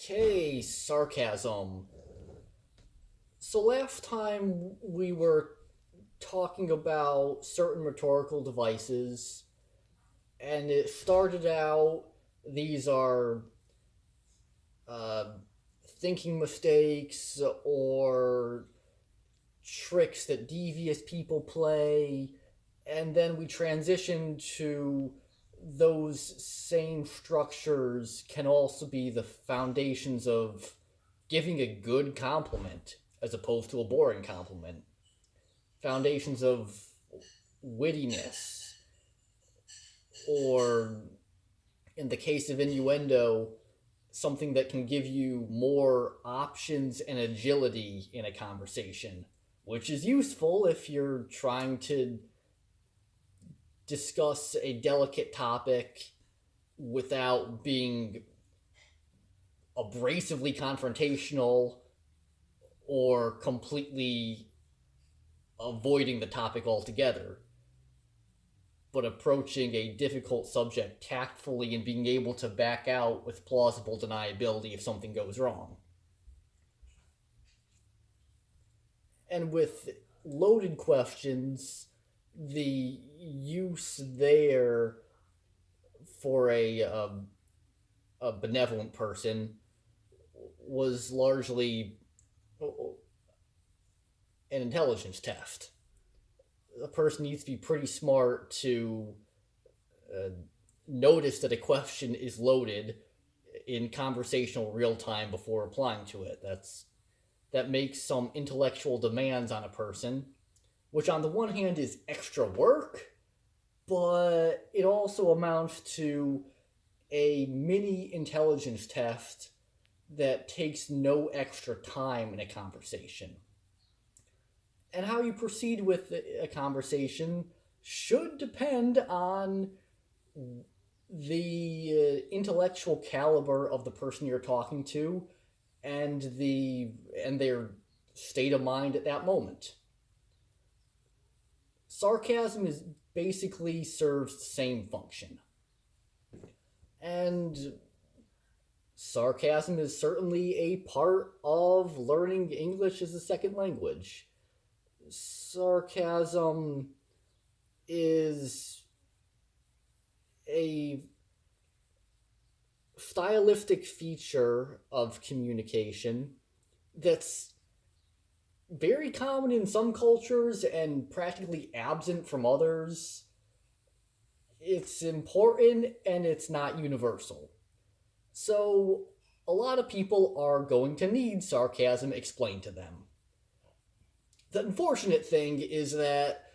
Okay, sarcasm. So last time we were talking about certain rhetorical devices, and it started out these are uh, thinking mistakes or tricks that devious people play, and then we transitioned to those same structures can also be the foundations of giving a good compliment as opposed to a boring compliment. Foundations of wittiness, or in the case of innuendo, something that can give you more options and agility in a conversation, which is useful if you're trying to discuss a delicate topic without being abrasively confrontational or completely avoiding the topic altogether, but approaching a difficult subject tactfully and being able to back out with plausible deniability if something goes wrong. And with loaded questions, the use there for a benevolent person was largely an intelligence test. A person needs to be pretty smart to uh, notice that a question is loaded in conversational real time before replying to it. That makes some intellectual demands on a person, which on the one hand is extra work, but it also amounts to a mini intelligence test that takes no extra time in a conversation. And how you proceed with a conversation should depend on the intellectual caliber of the person you're talking to and their state of mind at that moment. Sarcasm is basically serves the same function. And sarcasm is certainly a part of learning English as a second language. Sarcasm is a stylistic feature of communication that's very common in some cultures and practically absent from others. It's important and it's not universal. So, a lot of people are going to need sarcasm explained to them. The unfortunate thing is that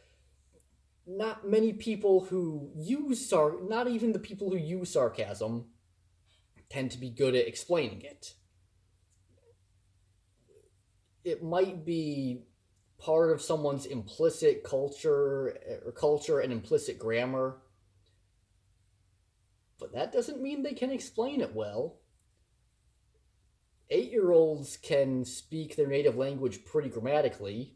not many people who not even the people who use sarcasm tend to be good at explaining it. It might be part of someone's implicit culture and implicit grammar, but that doesn't mean they can explain it well. 8-year-olds can speak their native language pretty grammatically,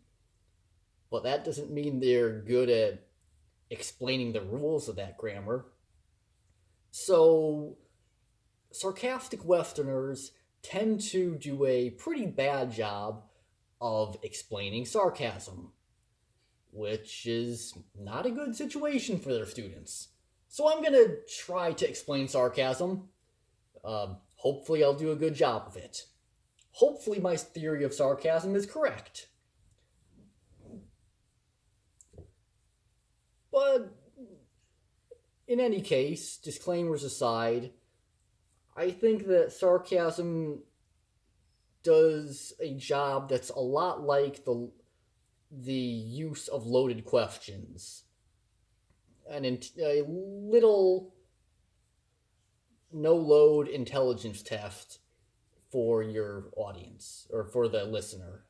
but that doesn't mean they're good at explaining the rules of that grammar. So, sarcastic Westerners tend to do a pretty bad job of explaining sarcasm, which is not a good situation for their students. So I'm going to try to explain sarcasm. Hopefully, I'll do a good job of it. Hopefully, my theory of sarcasm is correct. But in any case, disclaimers aside, I think that sarcasm does a job that's a lot like the use of loaded questions. A little no load intelligence test for your audience or for the listener.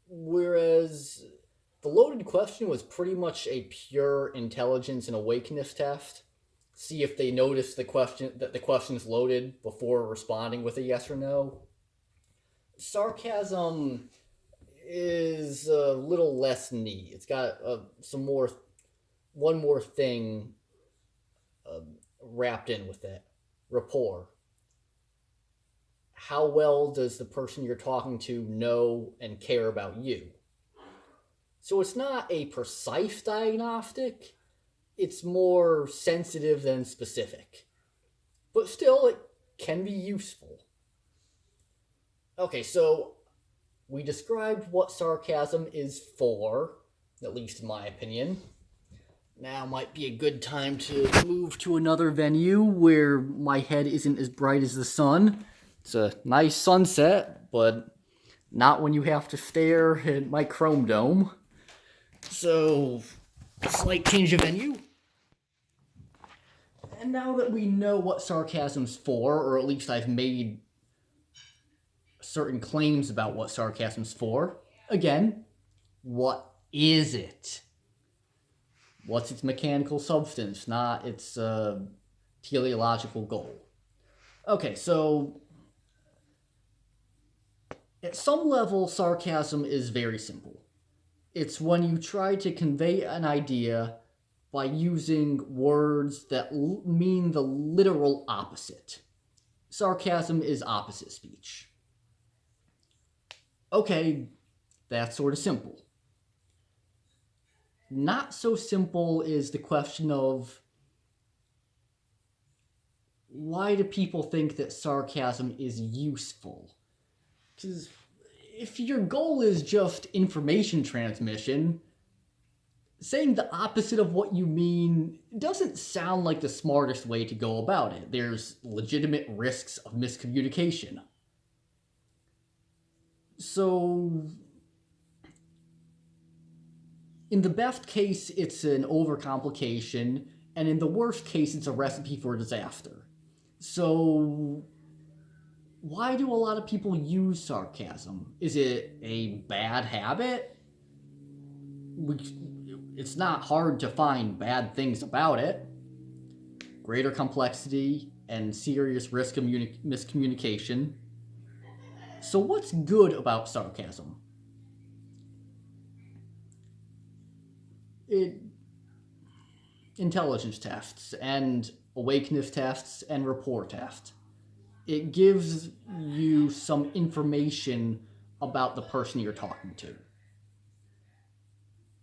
Whereas the loaded question was pretty much a pure intelligence and awakeness test. See if they notice that the question's loaded before responding with a yes or no. Sarcasm is a little less neat. It's got one more thing wrapped in with it. rapport. How well does the person you're talking to know and care about you? So it's not a precise diagnostic, it's more sensitive than specific. But still, it can be useful. Okay, so we described what sarcasm is for, at least in my opinion. Now might be a good time to move to another venue where my head isn't as bright as the sun. It's a nice sunset, but not when you have to stare at my chrome dome. So, slight change of venue. And now that we know what sarcasm's for, or at least I've made certain claims about what sarcasm's for, again, what is it? What's its mechanical substance, not its teleological goal? Okay, so at some level, sarcasm is very simple. It's when you try to convey an idea by using words that mean the literal opposite. Sarcasm is opposite speech. Okay, that's sort of simple. Not so simple is the question of why do people think that sarcasm is useful? Because if your goal is just information transmission, saying the opposite of what you mean doesn't sound like the smartest way to go about it. There's legitimate risks of miscommunication. So, in the best case, it's an overcomplication, and in the worst case, it's a recipe for disaster. So, why do a lot of people use sarcasm? Is it a bad habit? It's not hard to find bad things about it. Greater complexity and serious risk of miscommunication. So what's good about sarcasm? Intelligence tests and awakeness tests and rapport tests. It gives you some information about the person you're talking to.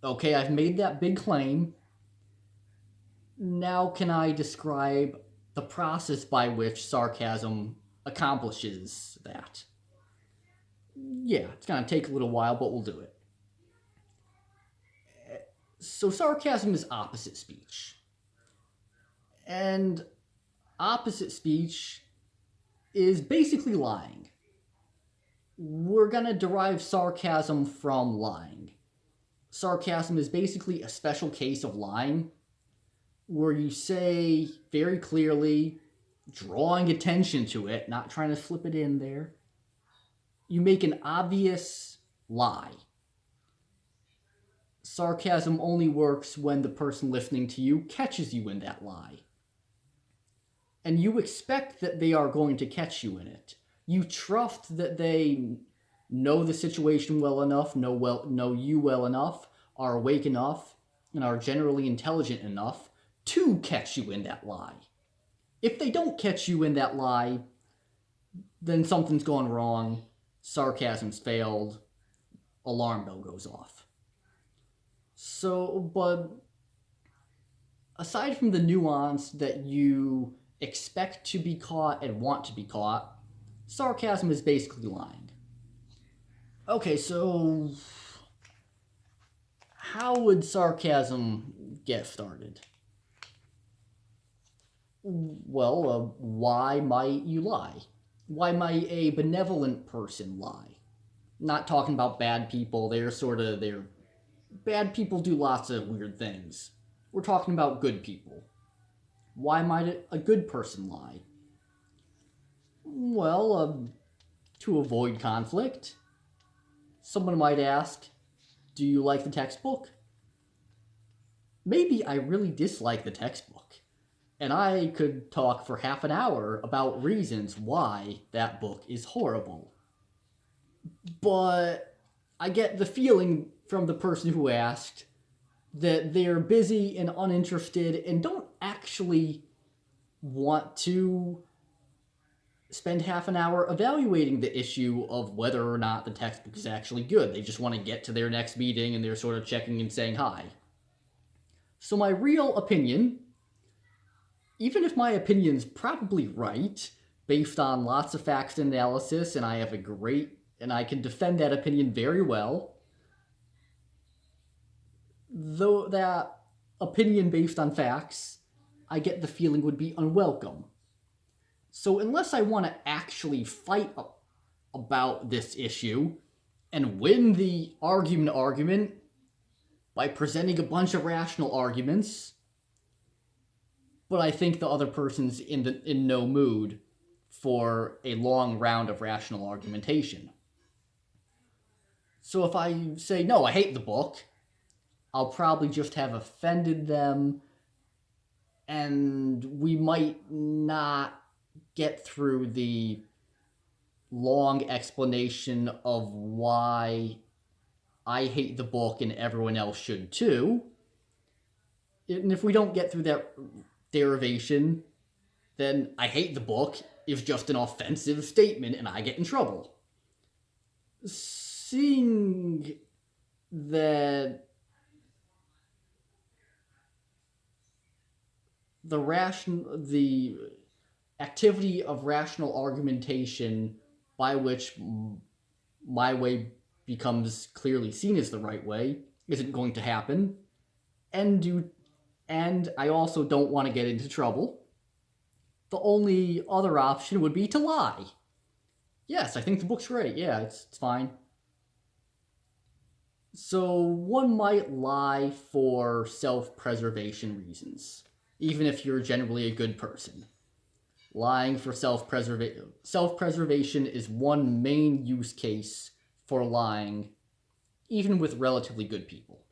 Okay, I've made that big claim. Now can I describe the process by which sarcasm accomplishes that? Yeah, it's going to take a little while, but we'll do it. So sarcasm is opposite speech. And opposite speech is basically lying. We're going to derive sarcasm from lying. Sarcasm is basically a special case of lying where you say very clearly, drawing attention to it, not trying to slip it in there, you make an obvious lie. Sarcasm only works when the person listening to you catches you in that lie. And you expect that they are going to catch you in it. You trust that they know the situation well enough, know you well enough, are awake enough, and are generally intelligent enough to catch you in that lie. If they don't catch you in that lie, then something's gone wrong, sarcasm's failed, alarm bell goes off. So, but aside from the nuance that you expect to be caught and want to be caught, sarcasm is basically lying. Okay, so how would sarcasm get started? Well, why might you lie? Why might a benevolent person lie? Not talking about bad people, bad people do lots of weird things. We're talking about good people. Why might a good person lie? Well, to avoid conflict. Someone might ask, do you like the textbook? Maybe I really dislike the textbook, and I could talk for half an hour about reasons why that book is horrible. But I get the feeling from the person who asked that they're busy and uninterested and don't actually want to spend half an hour evaluating the issue of whether or not the textbook is actually good. They just want to get to their next meeting and they're sort of checking and saying hi. So my real opinion, even if my opinion's probably right, based on lots of facts and analysis, and I can defend that opinion very well, though that opinion based on facts, I get the feeling would be unwelcome. So unless I want to actually fight about this issue and win the argument by presenting a bunch of rational arguments, but I think the other person's in no mood for a long round of rational argumentation. So if I say, no, I hate the book, I'll probably just have offended them, and we might not get through the long explanation of why I hate the book and everyone else should too. And if we don't get through that derivation, then I hate the book is just an offensive statement and I get in trouble. Seeing that the activity of rational argumentation by which my way becomes clearly seen as the right way isn't going to happen, and I also don't want to get into trouble, the only other option would be to lie. Yes, I think the book's great. Yeah, it's fine. So one might lie for self-preservation reasons, even if you're generally a good person. Lying for self-preservation. Self-preservation is one main use case for lying, even with relatively good people.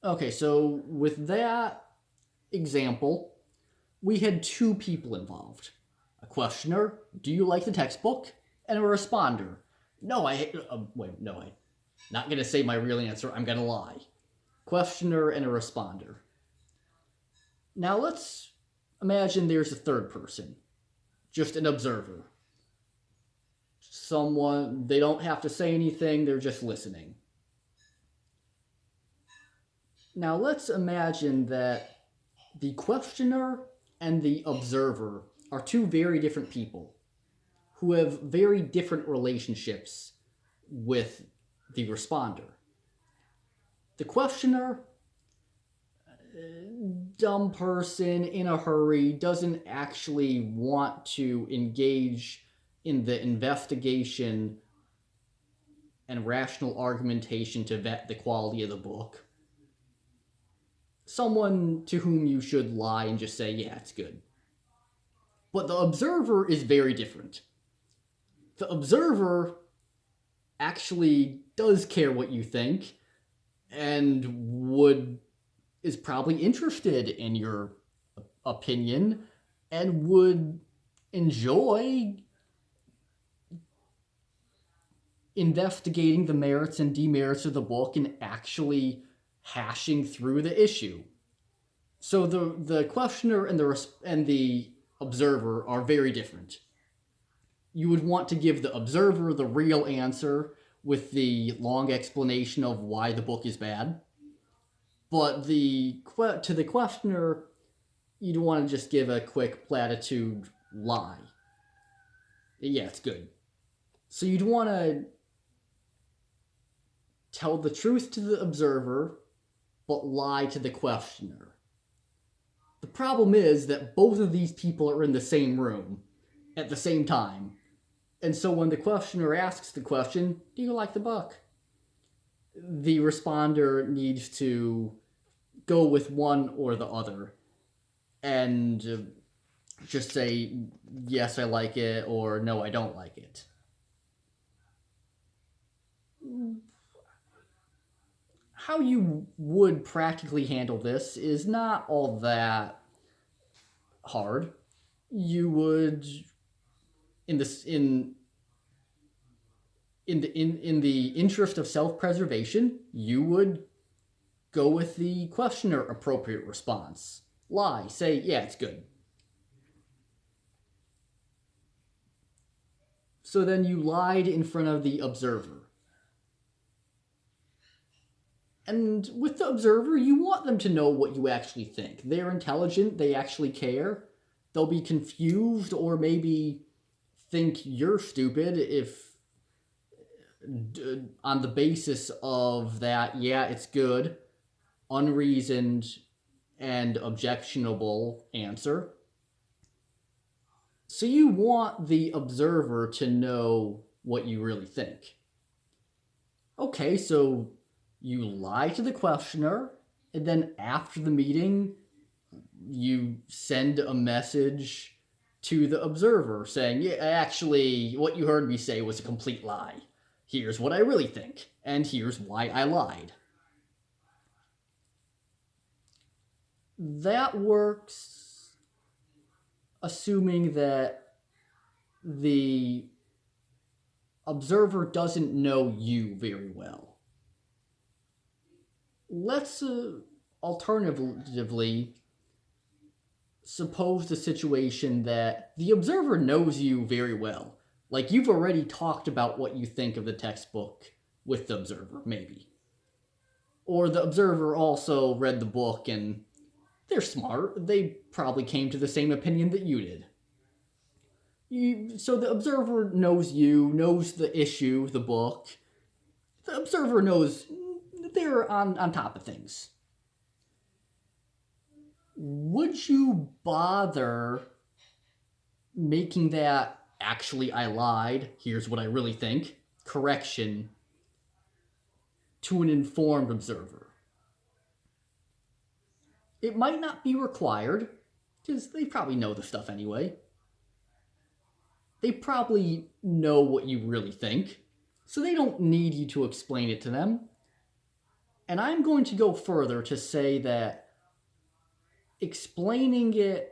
Okay, so with that example, we had two people involved. A questioner, do you like the textbook? And a responder, no, I'm not going to say my real answer, I'm going to lie. Questioner and a responder. Now let's imagine there's a third person, just an observer. Someone, they don't have to say anything, they're just listening. Now let's imagine that the questioner and the observer are two very different people who have very different relationships with the responder. The questioner, dumb person in a hurry, doesn't actually want to engage in the investigation and rational argumentation to vet the quality of the book. Someone to whom you should lie and just say, yeah, it's good. But the observer is very different. The observer actually does care what you think and is probably interested in your opinion and would enjoy investigating the merits and demerits of the book and actually hashing through the issue. So the questioner and the observer are very different. You would want to give the observer the real answer with the long explanation of why the book is bad. But to the questioner, you'd want to just give a quick platitude lie. Yeah, it's good. So you'd want to tell the truth to the observer, but lie to the questioner. The problem is that both of these people are in the same room at the same time. And so when the questioner asks the question, do you like the book? The responder needs to go with one or the other and just say, yes, I like it, or no, I don't like it. How you would practically handle this is not all that hard. You would, in the interest of self-preservation, you would go with the questioner appropriate response. Lie, say, yeah, it's good. So then you lied in front of the observer. And with the observer, you want them to know what you actually think. They're intelligent, they actually care. They'll be confused or maybe think you're stupid if on the basis of that, yeah, it's good, unreasoned, and objectionable answer. So you want the observer to know what you really think. Okay, so you lie to the questioner, and then after the meeting, you send a message to the observer saying, yeah, actually, what you heard me say was a complete lie. Here's what I really think, and here's why I lied. That works assuming that the observer doesn't know you very well. Let's alternatively suppose the situation that the observer knows you very well. Like, you've already talked about what you think of the textbook with the observer, maybe. Or the observer also read the book and they're smart. They probably came to the same opinion that you did. So the observer knows you, knows the issue, the book. The observer knows they're on top of things. Would you bother making that actually I lied, here's what I really think, correction to an informed observer? It might not be required, because they probably know the stuff anyway. They probably know what you really think, so they don't need you to explain it to them. And I'm going to go further to say that explaining the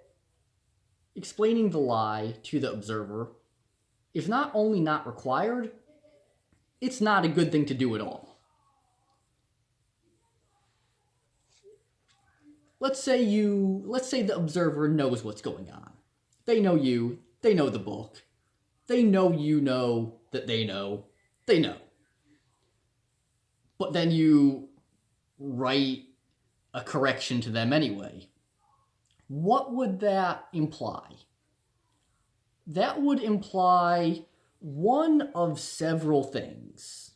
lie to the observer is not only not required, it's not a good thing to do at all. Let's say the observer knows what's going on. They know you, they know the book. They know you know that they know. But then you write a correction to them anyway. What would that imply? That would imply one of several things.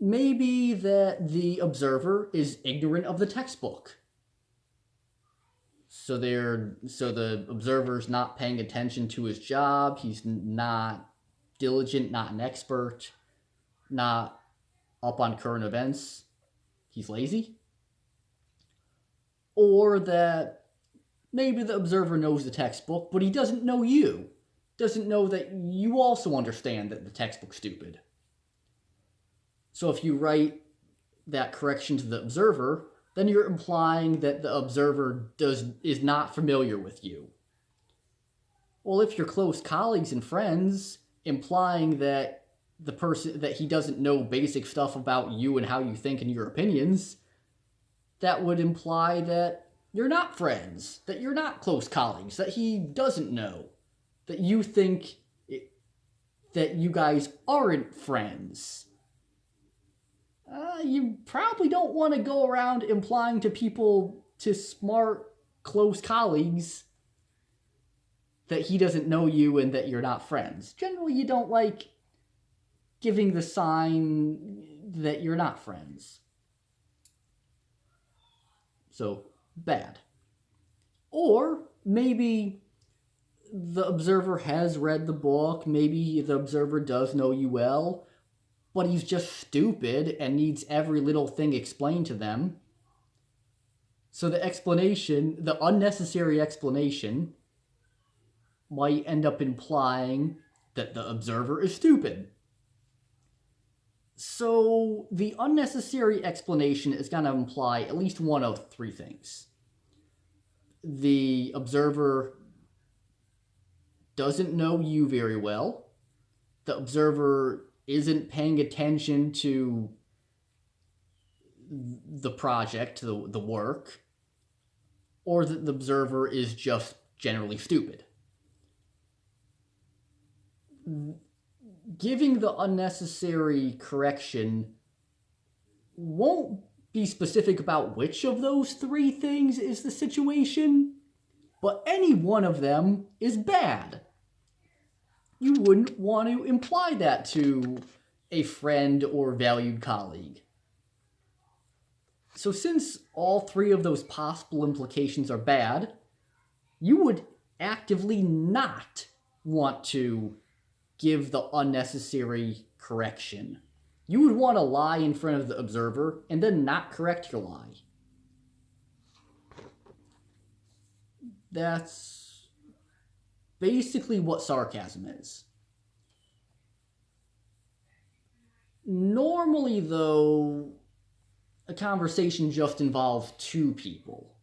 Maybe that the observer is ignorant of the textbook. So the observer's not paying attention to his job, he's not diligent, not an expert, not up on current events, he's lazy. Or that maybe the observer knows the textbook, but he doesn't know you. Doesn't know that you also understand that the textbook's stupid. So if you write that correction to the observer, then you're implying that the observer is not familiar with you. Well, if you're close colleagues and friends, implying that the person that he doesn't know basic stuff about you and how you think and your opinions, that would imply that you're not friends, that you're not close colleagues, that he doesn't know, that you think that you guys aren't friends. You probably don't want to go around implying to smart, close colleagues that he doesn't know you and that you're not friends. Generally, you don't like giving the sign that you're not friends. So, bad. Or maybe the observer has read the book, maybe the observer does know you well, but he's just stupid and needs every little thing explained to them. So the unnecessary explanation, might end up implying that the observer is stupid. So the unnecessary explanation is going to imply at least one of three things. The observer doesn't know you very well. The observer isn't paying attention to the project, the work, or that the observer is just generally stupid. giving the unnecessary correction won't be specific about which of those three things is the situation, but any one of them is bad. You wouldn't want to imply that to a friend or valued colleague. So since all three of those possible implications are bad, you would actively not want to give the unnecessary correction. You would want to lie in front of the observer and then not correct your lie. That's basically what sarcasm is. Normally, though, a conversation just involves two people,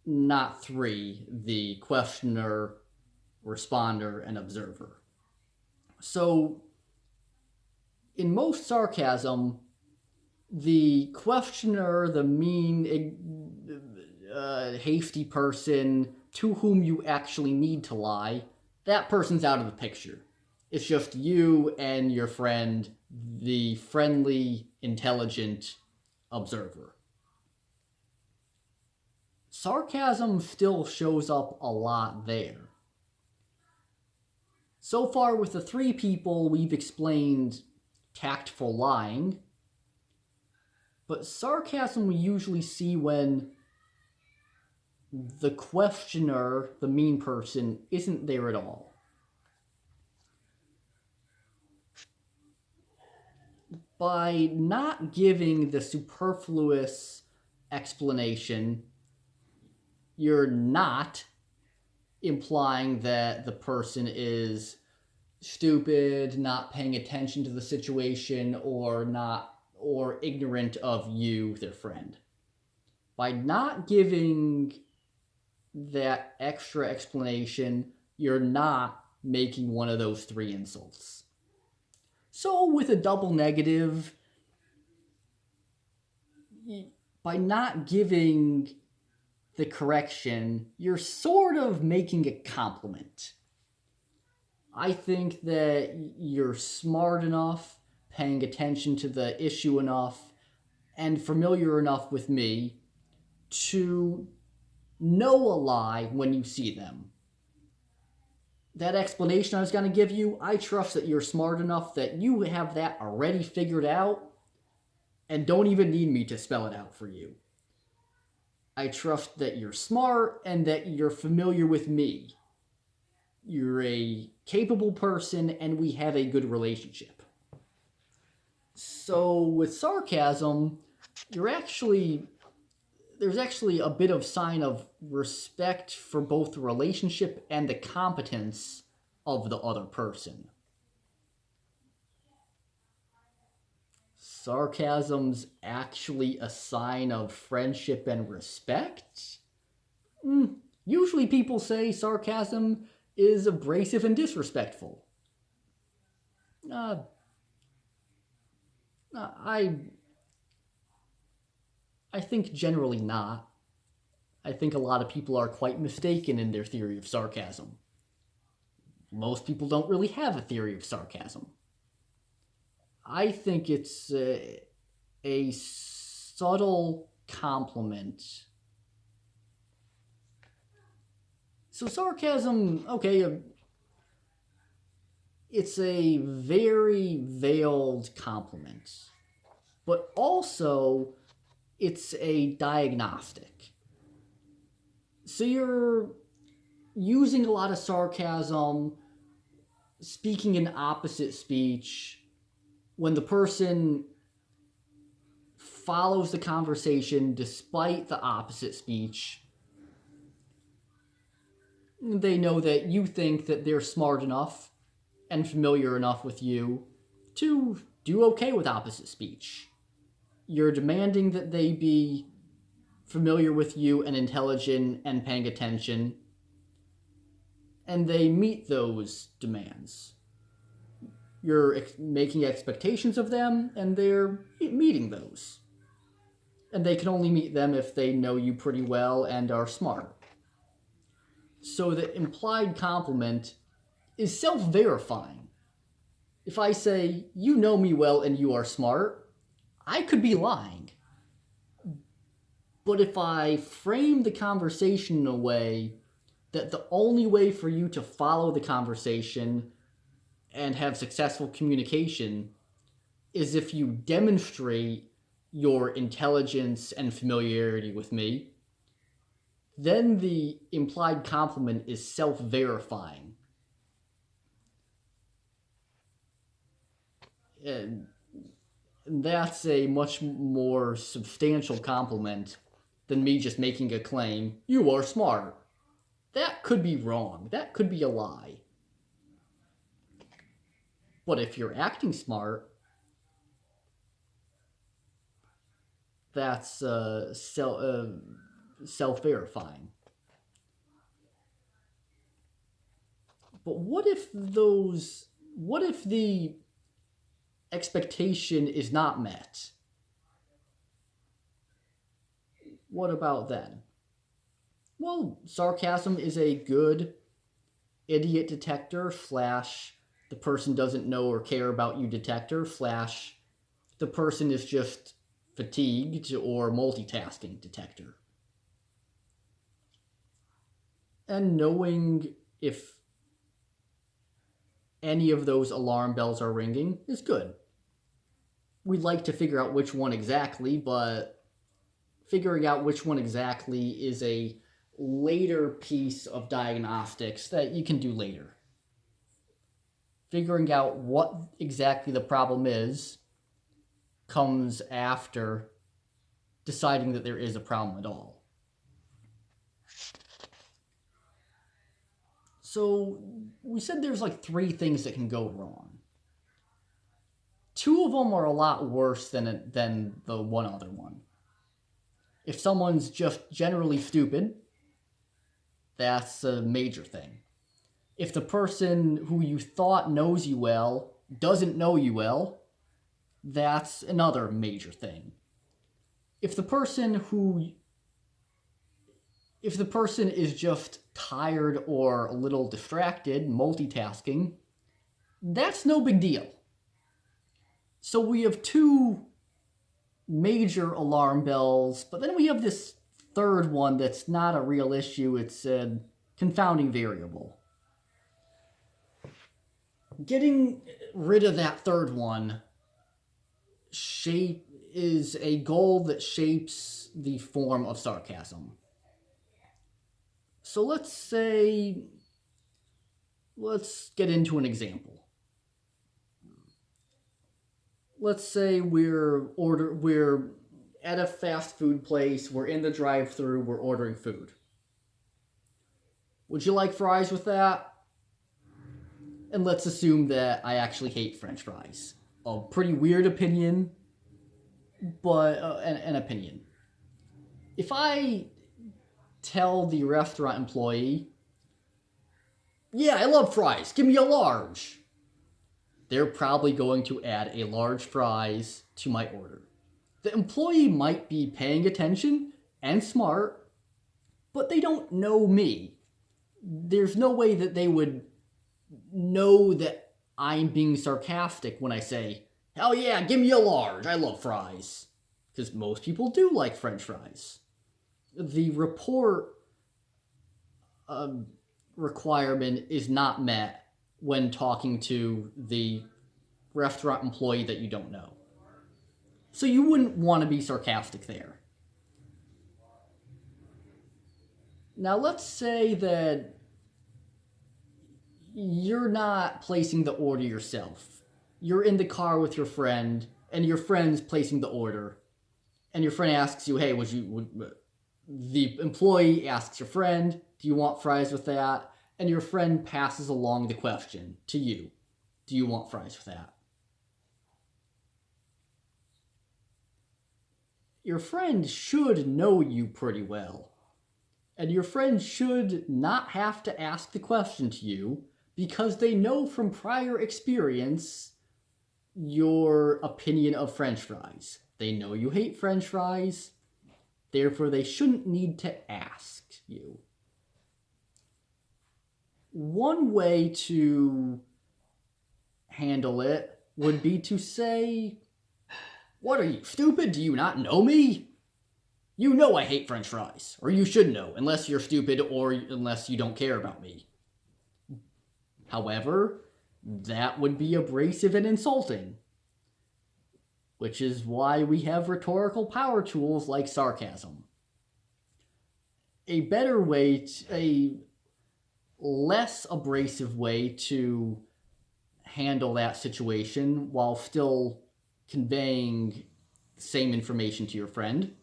not three: the questioner, responder, and observer. So, in most sarcasm, the questioner, the mean, hasty person to whom you actually need to lie, that person's out of the picture. It's just you and your friend, the friendly, intelligent observer. Sarcasm still shows up a lot there. So far with the three people, we've explained tactful lying, but sarcasm we usually see when the questioner, the mean person, isn't there at all. By not giving the superfluous explanation, you're not implying that the person is stupid, not paying attention to the situation, or ignorant of you, their friend. By not giving that extra explanation, you're not making one of those three insults. So with a double negative, by not giving the correction, you're sort of making a compliment. I think that you're smart enough, paying attention to the issue enough, and familiar enough with me to know a lie when you see them. That explanation I was going to give you, I trust that you're smart enough that you have that already figured out and don't even need me to spell it out for you. I trust that you're smart and that you're familiar with me. You're a capable person and we have a good relationship. So with sarcasm, there's actually a bit of sign of respect for both the relationship and the competence of the other person. Sarcasm's actually a sign of friendship and respect? Usually people say sarcasm is abrasive and disrespectful. I think generally not. I think a lot of people are quite mistaken in their theory of sarcasm. Most people don't really have a theory of sarcasm. I think it's a subtle compliment. So sarcasm, okay, it's a very veiled compliment, but also it's a diagnostic. So you're using a lot of sarcasm, speaking in opposite speech, when the person follows the conversation despite the opposite speech. They know that you think that they're smart enough and familiar enough with you to do okay with opposite speech. You're demanding that they be familiar with you and intelligent and paying attention, and they meet those demands. You're making expectations of them, and they're meeting those. And they can only meet them if they know you pretty well and are smart. So the implied compliment is self-verifying. If I say, you know me well and you are smart, I could be lying. But if I frame the conversation in a way that the only way for you to follow the conversation and have successful communication is if you demonstrate your intelligence and familiarity with me, then the implied compliment is self-verifying. And that's a much more substantial compliment than me just making a claim, you are smart. That could be wrong. That could be a lie. But if you're acting smart, that's self-verifying. But what if the expectation is not met? What about then? Well, sarcasm is a good idiot detector / the person doesn't know or care about you detector / the person is just fatigued or multitasking detector. And knowing if any of those alarm bells are ringing is good. We'd like to figure out which one exactly, but figuring out which one exactly is a later piece of diagnostics that you can do later. Figuring out what exactly the problem is comes after deciding that there is a problem at all. So we said there's like 3 things that can go wrong. 2 of them are a lot worse than the one other one. If someone's just generally stupid, that's a major thing. If the person who you thought knows you well doesn't know you well, that's another major thing. If the person is just tired or a little distracted, multitasking, that's no big deal. So we have 2 major alarm bells, but then we have this third one that's not a real issue, it's a confounding variable. Getting rid of that third one is a goal that shapes the form of sarcasm. So let's get into an example. Let's say we're at a fast food place, we're in the drive-thru, we're ordering food. Would you like fries with that? And let's assume that I actually hate French fries. A pretty weird opinion, but an opinion. If I tell the restaurant employee, yeah, I love fries, give me a large, they're probably going to add a large fries to my order. The employee might be paying attention and smart, but they don't know me. There's no way that they would know that I'm being sarcastic when I say, hell yeah, give me a large, I love fries. Because most people do like French fries. The report requirement is not met when talking to the restaurant employee that you don't know. So you wouldn't want to be sarcastic there. Now let's say that you're not placing the order yourself. You're in the car with your friend, and your friend's placing the order. And your friend asks you, hey, the employee asks your friend, do you want fries with that? And your friend passes along the question to you. Do you want fries with that? Your friend should know you pretty well. And your friend should not have to ask the question to you because they know from prior experience your opinion of French fries. They know you hate French fries, therefore they shouldn't need to ask you. One way to handle it would be to say, "What are you, stupid? Do you not know me? You know I hate French fries. Or you should know, unless you're stupid or unless you don't care about me." However, that would be abrasive and insulting, which is why we have rhetorical power tools like sarcasm. A better way, a less abrasive way to handle that situation while still conveying the same information to your friend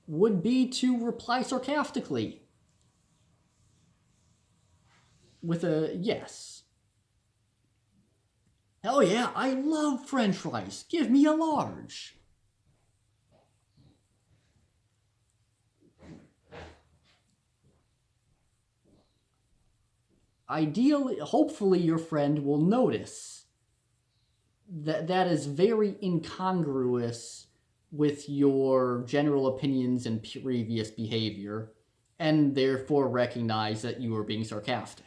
would be to reply sarcastically with a yes. "Hell yeah, I love French fries. Give me a large." Ideally, hopefully your friend will notice that that is very incongruous with your general opinions and previous behavior, and therefore recognize that you are being sarcastic.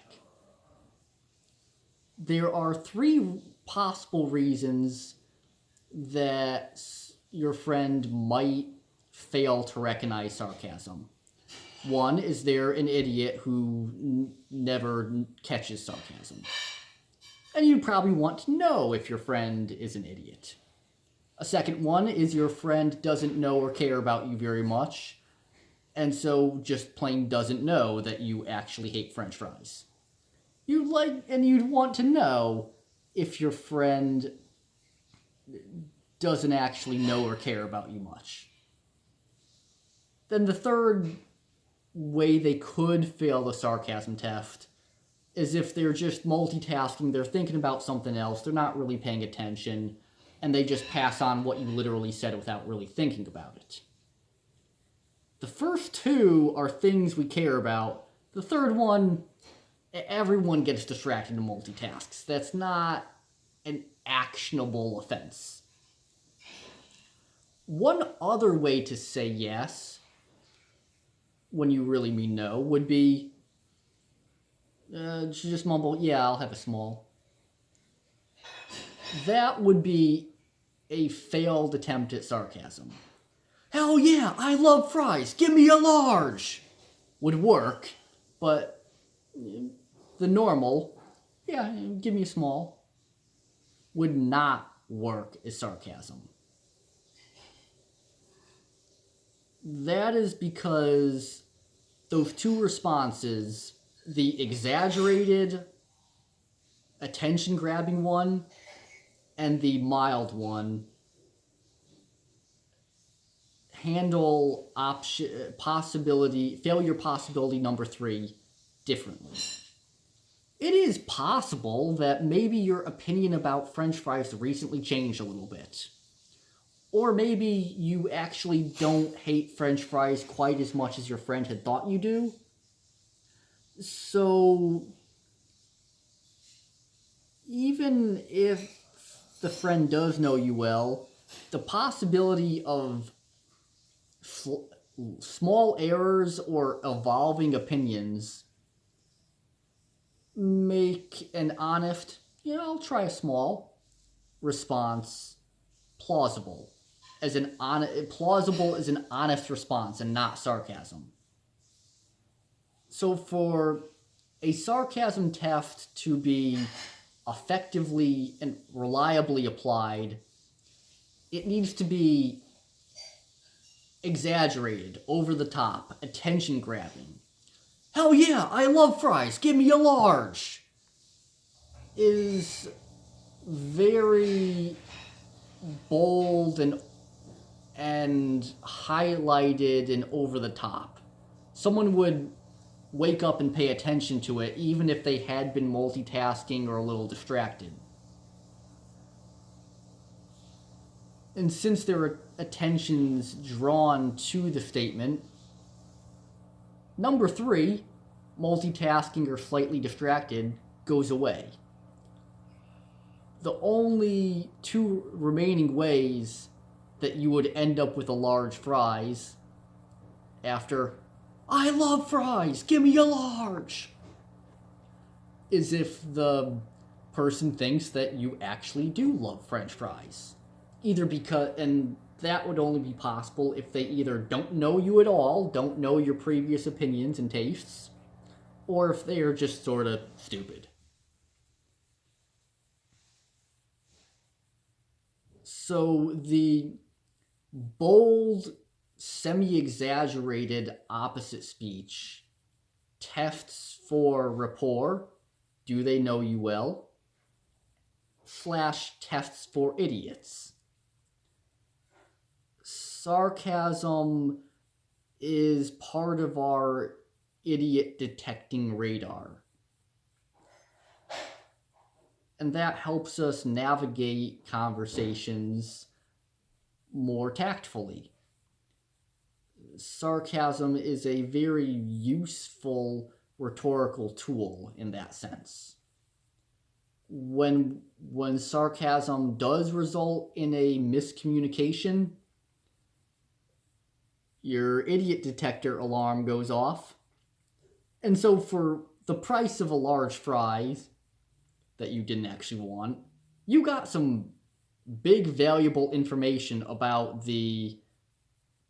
There are 3 possible reasons that your friend might fail to recognize sarcasm. One is they're an idiot who never catches sarcasm. And you probably want to know if your friend is an idiot. A second one is your friend doesn't know or care about you very much, and so just plain doesn't know that you actually hate French fries. You'd want to know if your friend doesn't actually know or care about you much. Then the third way they could fail the sarcasm test is if they're just multitasking, they're thinking about something else, they're not really paying attention, and they just pass on what you literally said without really thinking about it. The first 2 are things we care about. The third one, everyone gets distracted and multitasks. That's not an actionable offense. One other way to say yes when you really mean no would be just mumble, "Yeah, I'll have a small." That would be a failed attempt at sarcasm. "Hell yeah, I love fries. Give me a large." Would work, but the normal, "Yeah, give me a small," would not work as sarcasm. That is because those 2 responses, the exaggerated, attention-grabbing one and the mild one, handle failure possibility number 3 differently. It is possible that maybe your opinion about French fries recently changed a little bit. Or maybe you actually don't hate French fries quite as much as your friend had thought you do. So, even if the friend does know you well, the possibility of small errors or evolving opinions make an honest, "I'll try a small" response plausible. Plausible is an honest response and not sarcasm. So for a sarcasm test to be effectively and reliably applied, it needs to be exaggerated, over the top, attention grabbing. "Hell yeah, I love fries. Give me a large." Is very bold and highlighted and over the top. Someone would wake up and pay attention to it even if they had been multitasking or a little distracted. And since there are attentions drawn to the statement, number 3, multitasking or slightly distracted, goes away. The only 2 remaining ways that you would end up with a large fries after "I love fries, give me a large," is if the person thinks that you actually do love French fries. Either because, and that would only be possible if they either don't know you at all, don't know your previous opinions and tastes, or if they are just sort of stupid. So the bold, semi-exaggerated opposite speech tests for rapport, do they know you well, / tests for idiots. Sarcasm is part of our idiot detecting radar. And that helps us navigate conversations more tactfully. Sarcasm is a very useful rhetorical tool in that sense. When sarcasm does result in a miscommunication, your idiot detector alarm goes off. And so for the price of a large fry that you didn't actually want, you got some big valuable information about the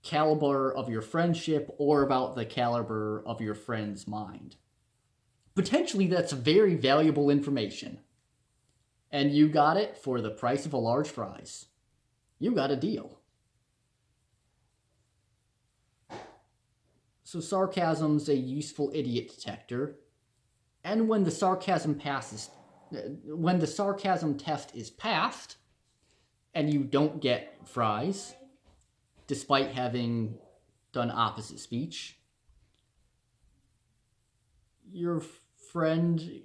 caliber of your friendship or about the caliber of your friend's mind. Potentially that's very valuable information. And you got it for the price of a large fries. You got a deal. So sarcasm's a useful idiot detector. And when the sarcasm test is passed, and you don't get fries, despite having done opposite speech, your friend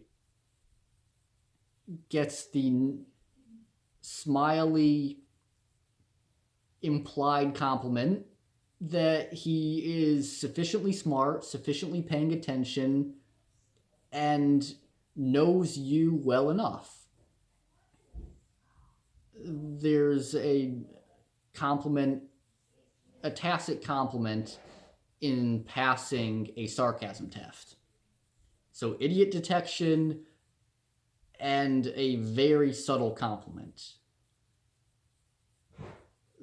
gets the smiley implied compliment that he is sufficiently smart, sufficiently paying attention, and knows you well enough. There's a compliment, a tacit compliment in passing a sarcasm test. So idiot detection and a very subtle compliment.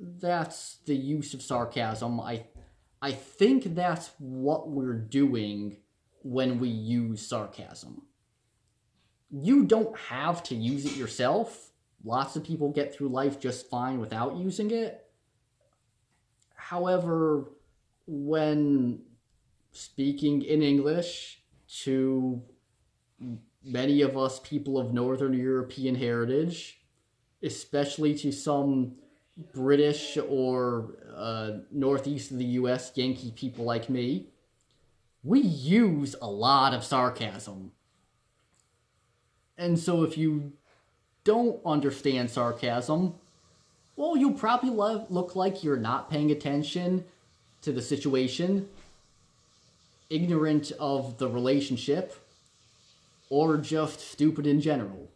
That's the use of sarcasm. I think that's what we're doing when we use sarcasm. You don't have to use it yourself. Lots of people get through life just fine without using it. However, when speaking in English to many of us people of Northern European heritage, especially to some British or northeast of the US Yankee people like me, we use a lot of sarcasm. And so if you don't understand sarcasm, well, you'll probably look like you're not paying attention to the situation, ignorant of the relationship, or just stupid in general.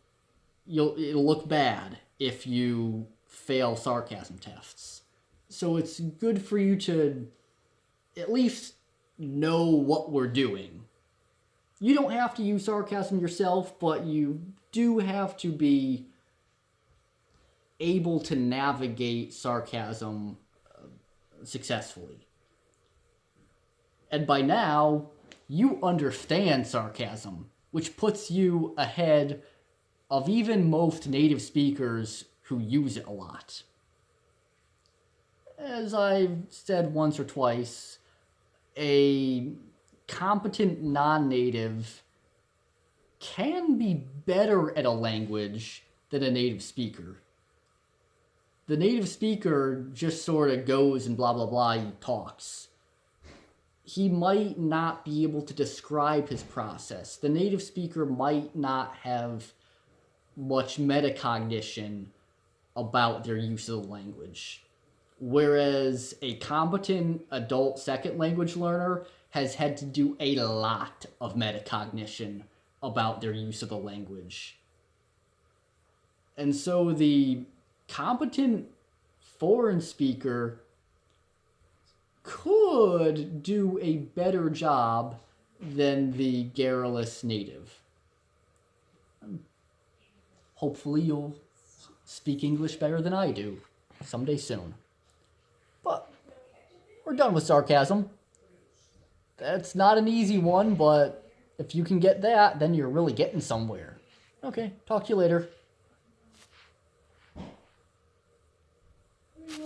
It'll look bad if you fail sarcasm tests. So it's good for you to at least know what we're doing. You don't have to use sarcasm yourself, but you do have to be able to navigate sarcasm successfully. And by now, you understand sarcasm, which puts you ahead of even most native speakers who use it a lot. As I've said once or twice, a competent non-native can be better at a language than a native speaker. The native speaker just sort of goes and blah, blah, blah, he talks. He might not be able to describe his process. The native speaker might not have much metacognition about their use of the language. Whereas a competent adult second language learner has had to do a lot of metacognition about their use of the language. And so the competent foreign speaker could do a better job than the garrulous native. hopefully you'll speak English better than I do someday soon. But we're done with sarcasm. That's not an easy one, but if you can get that, then you're really getting somewhere. Okay, talk to you later.